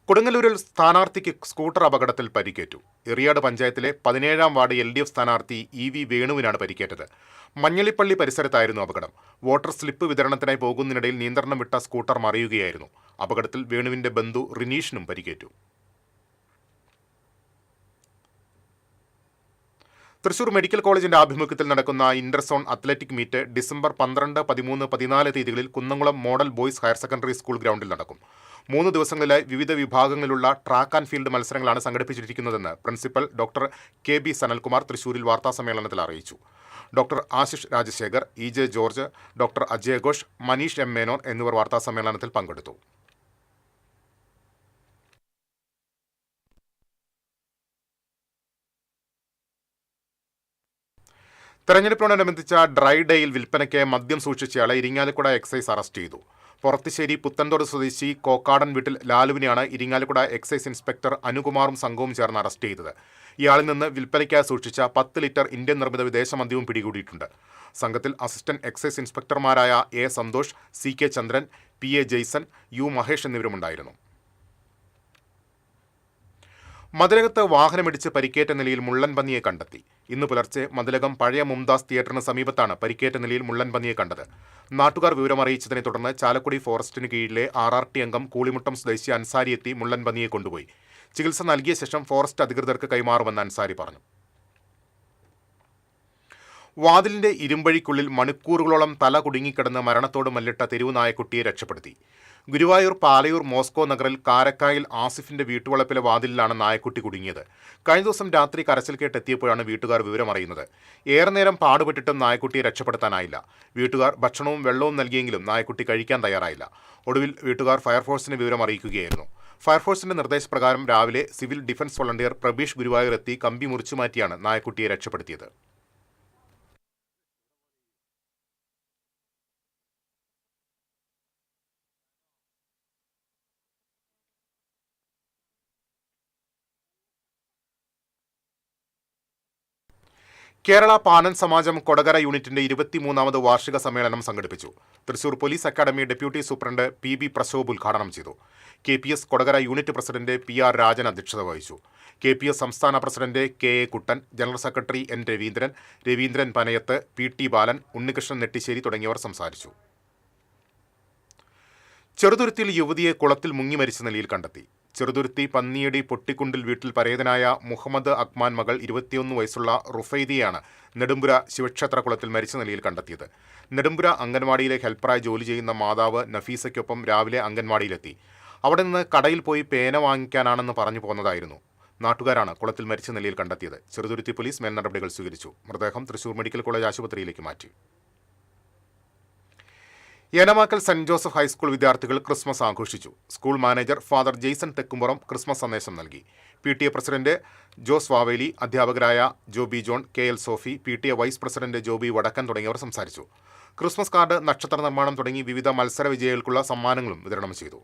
കൊടുങ്ങല്ലൂരിൽ സ്ഥാനാർത്ഥിക്ക് സ്കൂട്ടർ അപകടത്തിൽ പരിക്കേറ്റു. എറിയാട് പഞ്ചായത്തിലെ 17ാം വാർഡ് LDF സ്ഥാനാർത്ഥി EV വേണുവിനാണ് പരിക്കേറ്റത്. മഞ്ഞളിപ്പള്ളി പരിസരത്തായിരുന്നു അപകടം. വോട്ടർ സ്ലിപ്പ് വിതരണത്തിനായി പോകുന്നതിനിടയിൽ നിയന്ത്രണം വിട്ട സ്കൂട്ടർ മറിയുകയായിരുന്നു. അപകടത്തിൽ വേണുവിന്റെ ബന്ധു റിനീഷിനും പരിക്കേറ്റു. തൃശൂർ മെഡിക്കൽ കോളേജിന്റെ ആഭിമുഖ്യത്തിൽ നടക്കുന്ന ഇന്റർസോൺ അത്ലറ്റിക് മീറ്റ് ഡിസംബർ 12, 13, 14 തീയതികളിൽ Kunnamkulam model boys higher secondary school ഗ്രൗണ്ടിൽ നടക്കും. 3 ദിവസങ്ങളിലായി വിവിധ വിഭാഗങ്ങളിലുള്ള ട്രാക്ക് ആൻഡ് ഫീൽഡ് മത്സരങ്ങളാണ് സംഘടിപ്പിച്ചിരിക്കുന്നതെന്ന് പ്രിൻസിപ്പൽ ഡോക്ടർ KB സനൽകുമാർ തൃശൂരിൽ വാർത്താസമ്മേളനത്തിൽ അറിയിച്ചു. Doctor Ashish Rajasekhar, EJ George, doctor Ajay Ghosh, Manish M Menon എന്നിവർ വാർത്താസമ്മേളനത്തിൽ പങ്കെടുത്തു. തെരഞ്ഞെടുപ്പിനോടനുബന്ധിച്ച ഡ്രൈ ഡേയിൽ വിൽപ്പനയ്ക്ക് മദ്യം സൂക്ഷിച്ചയാളെ ഇരിങ്ങാലക്കുട എക്സൈസ് അറസ്റ്റ് ചെയ്തു. പുറത്തിശ്ശേരി പുത്തൻതോട് സ്വദേശി കോക്കാടൻ വീട്ടിൽ ലാലുവിനെയാണ് ഇരിങ്ങാലക്കുട എക്സൈസ് ഇൻസ്പെക്ടർ അനുകുമാറും സംഘവും ചേർന്ന് അറസ്റ്റ് ചെയ്തത്. ഇയാളിൽ നിന്ന് വിൽപ്പനയ്ക്കായി സൂക്ഷിച്ച 10 ലിറ്റർ ഇന്ത്യൻ നിർമ്മിത വിദേശ മദ്യവും പിടികൂടിയിട്ടുണ്ട്. സംഘത്തിൽ അസിസ്റ്റന്റ് എക്സൈസ് ഇൻസ്പെക്ടർമാരായ A. Santhosh, CK Chandran, PA Jaison, U. Mahesh എന്നിവരുമുണ്ടായിരുന്നു. മതിലകത്ത് വാഹനമിടിച്ച് പരിക്കേറ്റ നിലയിൽ മുള്ളൻ പന്നിയെ കണ്ടെത്തി. ഇന്ന് പുലർച്ചെ മതിലകം പഴയ മുംതാസ് തിയേറ്ററിന് സമീപത്താണ് പരിക്കേറ്റ നിലയിൽ മുള്ളൻ പന്നിയെ കണ്ടത്. നാട്ടുകാർ വിവരമറിയിച്ചതിനെ തുടർന്ന് ചാലക്കുടി ഫോറസ്റ്റിന് കീഴിലെ RRT അംഗം കൂളിമുട്ടം സ്വദേശി അൻസാരി എത്തി മുള്ളൻ പന്നിയെ കൊണ്ടുപോയി. ചികിത്സ നൽകിയ ശേഷം ഫോറസ്റ്റ് അധികൃതർക്ക് കൈമാറുമെന്ന് അൻസാരി പറഞ്ഞു. വാതിലിന്റെ ഇരുമ്പഴിക്കുള്ളിൽ മണിക്കൂറുകളോളം തല കുടുങ്ങിക്കിടന്ന് മരണത്തോട് മല്ലിട്ട തെരുവു നായക്കുട്ടിയെ രക്ഷപ്പെടുത്തി. ഗുരുവായൂർ പാലയൂർ മോസ്കോ നഗറിൽ കാരക്കായിൽ ആസിഫിന്റെ വീട്ടുവളപ്പിലെ വാതിലിലാണ് നായക്കുട്ടി കുടുങ്ങിയത്. കഴിഞ്ഞ ദിവസം രാത്രി കരച്ചിൽ കേട്ടെത്തിയപ്പോഴാണ് വീട്ടുകാർ വിവരമറിയുന്നത്. ഏറെ നേരം പാടുപെട്ടിട്ടും നായക്കുട്ടിയെ രക്ഷപ്പെടുത്താനായില്ല. വീട്ടുകാർ ഭക്ഷണവും വെള്ളവും നൽകിയെങ്കിലും നായക്കുട്ടി കഴിക്കാൻ തയ്യാറായില്ല. ഒടുവിൽ വീട്ടുകാർ ഫയർഫോഴ്സിനെ വിവരമറിയിക്കുകയായിരുന്നു. ഫയർഫോഴ്സിന്റെ നിർദ്ദേശപ്രകാരം രാവിലെ civil defence volunteer Prabeesh Guruvayur എത്തി കമ്പി മുറിച്ചു മാറ്റിയാണ് നായക്കുട്ടിയെ രക്ഷപ്പെടുത്തിയത്. കേരള പാനൻ സമാജം കൊടകര യൂണിറ്റിന്റെ 23ാമത് വാർഷിക സമ്മേളനം സംഘടിപ്പിച്ചു. Thrissur police academy deputy superintendent PB Prashobh ഉദ്ഘാടനം ചെയ്തു. KPS Kodakara unit president PR Rajan അധ്യക്ഷത വഹിച്ചു. KPS സംസ്ഥാന president KA Kuttan, general secretary N Raveendran, Raveendran Panayath, PT Balan, Unnikrishnan Nettissery തുടങ്ങിയവർ സംസാരിച്ചു. ചെറുതുരുത്തിയിൽ യുവതിയെ കുളത്തിൽ മുങ്ങി മരിച്ച നിലയിൽ കണ്ടെത്തി. ചെറുതുരുത്തി പന്നിയടി പൊട്ടിക്കുണ്ടിൽ വീട്ടിൽ പരേതനായ മുഹമ്മദ് അക്മാൻ മകൾ 21 വയസ്സുള്ള റുഫൈദിയാണ് നെടുമ്പുര ശിവക്ഷേത്ര കുളത്തിൽ മരിച്ച നിലയിൽ കണ്ടെത്തിയത്. നെടുമ്പുര അംഗൻവാടിയിലെ ഹെൽപ്പറായി ജോലി ചെയ്യുന്ന മാതാവ് നഫീസയ്ക്കൊപ്പം രാവിലെ അംഗൻവാടിയിലെത്തി. അവിടെ നിന്ന് കടയിൽ പോയി പേന വാങ്ങിക്കാനാണെന്ന് പറഞ്ഞു പോന്നതായിരുന്നു. നാട്ടുകാരാണ് കുളത്തിൽ മരിച്ച നിലയിൽ കണ്ടെത്തിയത്. ചെറുതുരുത്തി പോലീസ് മേൽനടപടികൾ സ്വീകരിച്ചു. മൃതദേഹം തൃശൂർ മെഡിക്കൽ കോളേജ് ആശുപത്രിയിലേക്ക് മാറ്റി. ഏനമാക്കൽ സെന്റ് ജോസഫ് ഹൈസ്കൂൾ വിദ്യാർത്ഥികൾ ക്രിസ്മസ് ആഘോഷിച്ചു. School manager father Jaison Thekkumpuram Christmas സന്ദേശം നൽകി. PTA പ്രസിഡന്റ് ജോസ് വാവേലി, അധ്യാപകരായ Joby John, KL Sophy, PTA vice president Joby Vadakkan തുടങ്ങിയവർ സംസാരിച്ചു. ക്രിസ്മസ് കാർഡ്, നക്ഷത്ര നിർമ്മാണം തുടങ്ങി വിവിധ മത്സര വിജയികൾക്കുള്ള സമ്മാനങ്ങളും വിതരണം ചെയ്തു.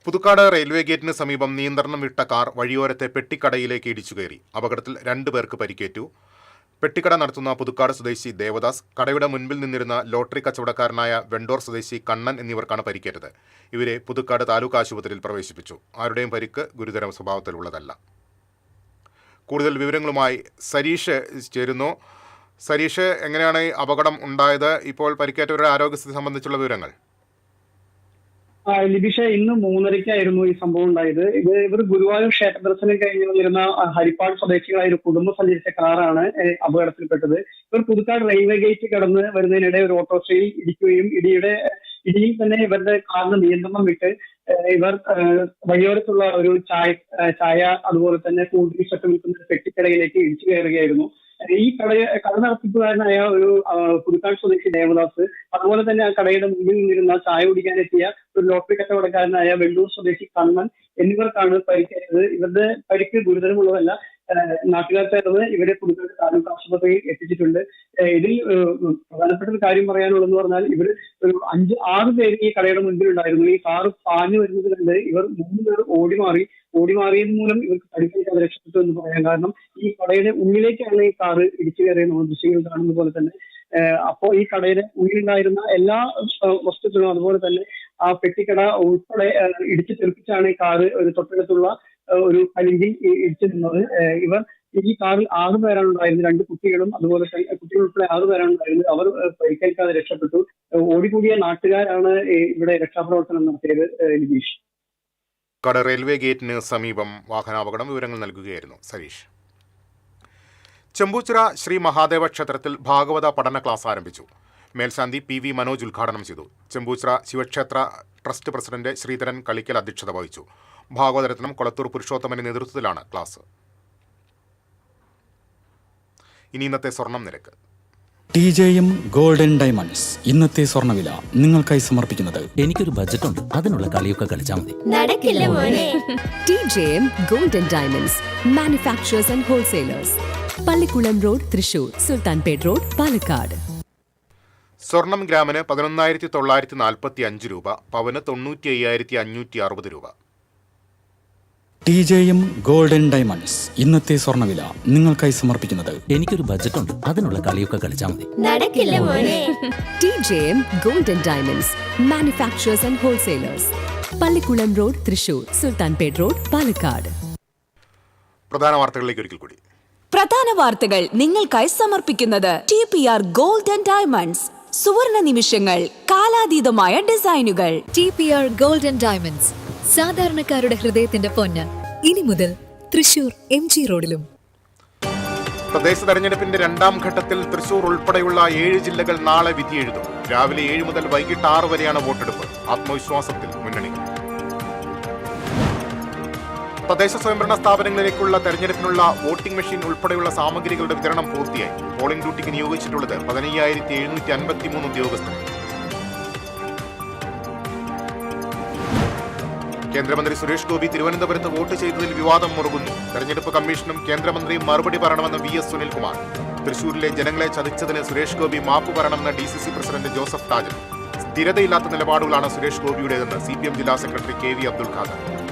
പുതുക്കാട് റെയിൽവേ ഗേറ്റിന് സമീപം നിയന്ത്രണം വിട്ട കാർ വഴിയോരത്തെ പെട്ടിക്കടയിലേക്ക് ഇടിച്ചുകയറി. അപകടത്തിൽ 2 പേർക്ക് പരിക്കേറ്റു. പെട്ടിക്കട നടത്തുന്ന പുതുക്കാട് സ്വദേശി ദേവദാസ്, കടയുടെ മുൻപിൽ നിന്നിരുന്ന ലോട്ടറി കച്ചവടക്കാരനായ വെണ്ടോർ സ്വദേശി കണ്ണൻ എന്നിവർക്കാണ് പരിക്കേറ്റത്. ഇവരെ പുതുക്കാട് താലൂക്ക് ആശുപത്രിയിൽ പ്രവേശിപ്പിച്ചു. ആരുടെയും പരിക്ക് ഗുരുതര സ്വഭാവത്തിലുള്ളതല്ല. കൂടുതൽ വിവരങ്ങളുമായി സരീഷ് ചേരുന്നു. സരീഷ്, എങ്ങനെയാണ് അപകടം ഉണ്ടായത്? ഇപ്പോൾ പരിക്കേറ്റവരുടെ ആരോഗ്യസ്ഥിതി സംബന്ധിച്ചുള്ള വിവരങ്ങൾ. ലിബിഷ, ഇന്ന് 3:30-ക്കായിരുന്നു ഈ സംഭവം ഉണ്ടായത്. ഇവർ ഗുരുവായൂർ ക്ഷേത്ര ദർശനം കഴിഞ്ഞ് വന്നിരുന്ന ഹരിപ്പാട് സ്വദേശികളായ ഒരു കുടുംബം സഞ്ചരിച്ച കാറാണ് അപകടത്തിൽപ്പെട്ടത്. ഇവർ പുതുക്കാട് റെയിൽവേ ഗേറ്റ് കടന്ന് വരുന്നതിനിടെ ഒരു ഓട്ടോറിക്ഷയിൽ ഇടിക്കുകയും ഇടിയിൽ തന്നെ ഇവരുടെ കാറിന് നിയന്ത്രണം വിട്ട് ഇവർ വഴിയോരത്തുള്ള ഒരു ചായ അതുപോലെ തന്നെ കൂൾ ഡ്രിങ്ക്സ് ഒക്കെ വിൽക്കുന്ന പെട്ടിക്കടയിലേക്ക് ഇടിച്ചു കയറുകയായിരുന്നു. ഈ കട നടത്തിപ്പുകാരനായ ഒരു പുതുക്കാട് സ്വദേശി ദേവദാസ്, അതുപോലെ തന്നെ ആ കടയുടെ മുന്നിൽ നിന്നിരുന്ന ചായ കുടിക്കാനെത്തിയ ഒരു ലോട്ടറി കച്ചവടക്കാരനായ വെള്ളൂർ സ്വദേശി കണ്ണൻ എന്നിവർക്കാണ് പരിക്കേറ്റത്. ഇവരുടെ പരിക്ക് ഗുരുതരമുള്ളതല്ല. നാട്ടുകാർ ചേർന്ന് ഇവരെ പുതുക്കാട് താലൂക്ക് ആശുപത്രിയിൽ എത്തിച്ചിട്ടുണ്ട്. ഇതിൽ പ്രധാനപ്പെട്ട ഒരു കാര്യം പറയാനുള്ളതെന്ന് പറഞ്ഞാൽ ഇവർ ഒരു 5-6 പേര് ഈ കടയുടെ മുൻപിലുണ്ടായിരുന്നു. ഈ കാറ് പാഞ്ഞു വരുന്നത് കണ്ട് ഇവർ 3 പേർ ഓടി മാറിയത് മൂലം ഇവർക്ക് പരിക്കേറ്റാതെ രക്ഷപ്പെട്ടു എന്ന് പറയാം. കാരണം ഈ കടയുടെ ഉള്ളിലേക്കാണ് ഈ കാറ് ഇടിച്ചു കയറിയത് നമ്മൾ ദൃശ്യങ്ങൾ കാണുന്ന പോലെ തന്നെ. അപ്പോൾ ഈ കടയുടെ ഉള്ളിലുണ്ടായിരുന്ന എല്ലാ വസ്തുക്കളും അതുപോലെ തന്നെ ആ പെട്ടിക്കട ഉൾപ്പെടെ ഇടിച്ചു തെറിപ്പിച്ചാണ് ഈ കാറ് ഒരു തൊട്ടടുത്തുള്ള ഒരു കലിങ്കിൽ ഇടിച്ചു നിന്നത്. ഇവർ ഈ കാറിൽ 6 പേരാണ് ഉണ്ടായിരുന്നത്. 2 കുട്ടികളും അതുപോലെ തന്നെ കുട്ടികൾ ഉൾപ്പെടെ 6 പേരാണ് ഉണ്ടായിരുന്നത്. അവർ പരിക്കേൽക്കാതെ രക്ഷപ്പെട്ടു. ഓടിക്കൂടിയ നാട്ടുകാരാണ് ഇവിടെ രക്ഷാപ്രവർത്തനം നടത്തിയത്. ലിബീഷ്, റെയിൽവേ ഗേറ്റിന് സമീപം വാഹനാപകടം വിവരങ്ങൾ നൽകുകയായിരുന്നു സരീഷ്. ചെമ്പൂച്ചിറ ശ്രീ മഹാദേവ ക്ഷേത്രത്തിൽ ഭാഗവത പഠന ക്ലാസ് ആരംഭിച്ചു. മേൽശാന്തി PV മനോജ് ഉദ്ഘാടനം ചെയ്തു. ചെമ്പൂച്ചിറ ശിവക്ഷേത്ര ട്രസ്റ്റ് പ്രസിഡന്റ് ശ്രീധരൻ കളിക്കൽ അധ്യക്ഷത വഹിച്ചു. ഭാഗവതരത്നം കൊളത്തൂർ പുരുഷോത്തമന്റെ നേതൃത്വത്തിലാണ് ക്ലാസ്. ഇനി ഇന്നത്തെ സ്വർണം നിരക്ക്. TJM ഗോൾഡൻ ഡയമണ്ട്സ് ഇന്നത്തെ സ്വർണ്ണവില നിങ്ങൾക്കായി സമർപ്പിക്കുന്നത്. എനിക്കൊരു ബജറ്റ് ഉണ്ട്, അതിനുള്ള കളിയൊക്കെ കളിച്ചാൽ മതി. നടക്കില്ല മോനെ. TJM golden diamonds manufacturers and wholesalers, Pallikulam road, Thrissur, Sultanpet road, Palakkad. സ്വർണം ഗ്രാമിന് 11,945 രൂപ, പവന് 95,560 രൂപ. TJM ഗോൾഡൻ ഡയമണ്ട്സ് ഇന്നത്തെ സ്വർണ്ണവില നിങ്ങൾക്കായി സമർപ്പിക്കുന്നത്. എനിക്കൊരു ബജറ്റ് ഉണ്ട്, അതിനുള്ള കളിയൊക്കെ കളിച്ചാൽ മതി. നടക്കില്ല മോനെ. TJM golden diamonds manufacturers and wholesalers, Pallikulam road, Thrissur, Sultanpet road, Palakkad. പ്രധാന വാർത്തകളിലേക്ക് ഒരിക്കൽ കൂടി. പ്രധാന വാർത്തകൾ നിങ്ങൾക്കായി സമർപ്പിക്കുന്നത് TPR ഗോൾഡൻ ഡയമണ്ട്സ്. സുവർണ നിമിഷങ്ങൾ, കാലാതീതമായ ഡിസൈനുകൾ. TPR ഗോൾഡൻ ഡയമണ്ട്സ്, സാധാരണക്കാരുടെ ഹൃദയത്തിന്റെ പൊന്ന്. ഇനി മുതൽ തൃശൂർ MG റോഡിലും. തദ്ദേശ തെരഞ്ഞെടുപ്പിന്റെ 2ാം ഘട്ടത്തിൽ തൃശൂർ ഉൾപ്പെടെയുള്ള 7 ജില്ലകൾ നാളെ വിധിയെഴുതും. രാവിലെ 7 മുതൽ വൈകിട്ട് 6 വരെയാണ് വോട്ടെടുപ്പ്. ആത്മവിശ്വാസത്തിൽ മുന്നണികൾ. തദ്ദേശ സ്വയംഭരണ സ്ഥാപനങ്ങളിലേക്കുള്ള തെരഞ്ഞെടുപ്പിനുള്ള വോട്ടിംഗ് മെഷീൻ ഉൾപ്പെടെയുള്ള സാമഗ്രികളുടെ വിതരണം പൂർത്തിയായി. പോളിംഗ് ഡ്യൂട്ടിക്ക് നിയോഗിച്ചിട്ടുള്ളത് 15,753 ഉദ്യോഗസ്ഥരെ. കേന്ദ്രമന്ത്രി സുരേഷ് ഗോപി തിരുവനന്തപുരത്ത് വോട്ട് ചെയ്തതിൽ വിവാദം മുറുകുന്നു. തെരഞ്ഞെടുപ്പ് കമ്മീഷനും കേന്ദ്രമന്ത്രിയും മറുപടി പറയണമെന്ന് VS സുനിൽകുമാർ. തൃശൂരിലെ ജനങ്ങളെ ചതിച്ചതിന് സുരേഷ് ഗോപി മാപ്പ് പറയണമെന്ന് DCC പ്രസിഡന്റ് ജോസഫ് ടാജൻ. സ്ഥിരതയില്ലാത്ത നിലപാടുകളാണ് സുരേഷ് ഗോപിയുടേതെന്ന് CPM ജില്ലാ സെക്രട്ടറി KV അബ്ദുൽ ഖാദർ.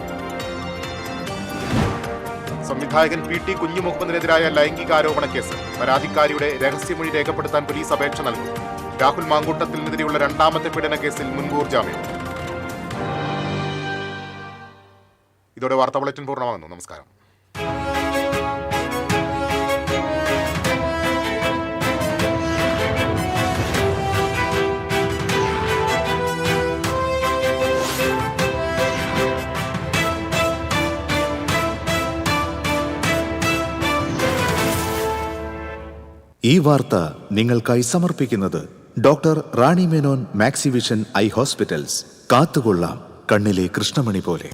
സംവിധായകൻ PT കുഞ്ഞുമുഹമ്മദിനെതിരായ ലൈംഗികാരോപണ കേസ്. പരാതിക്കാരിയുടെ രഹസ്യമൊഴി രേഖപ്പെടുത്താൻ പോലീസ് അപേക്ഷ നൽകും. രാഹുൽ മാങ്കൂട്ടത്തിനെതിരെയുള്ള രണ്ടാമത്തെ പീഡന കേസിൽ മുൻകൂർ ജാമ്യം. ഇതോടെ വാർത്താ ബുള്ളറ്റിൻ പൂർണ്ണമാകുന്നു. നമസ്കാരം. ഈ വാർത്ത നിങ്ങൾക്കായി സമർപ്പിക്കുന്നത് doctor Rani Menon Maxivision I hospitals. കാത്തുകൊള്ളാം കണ്ണിലെ കൃഷ്ണമണി പോലെ.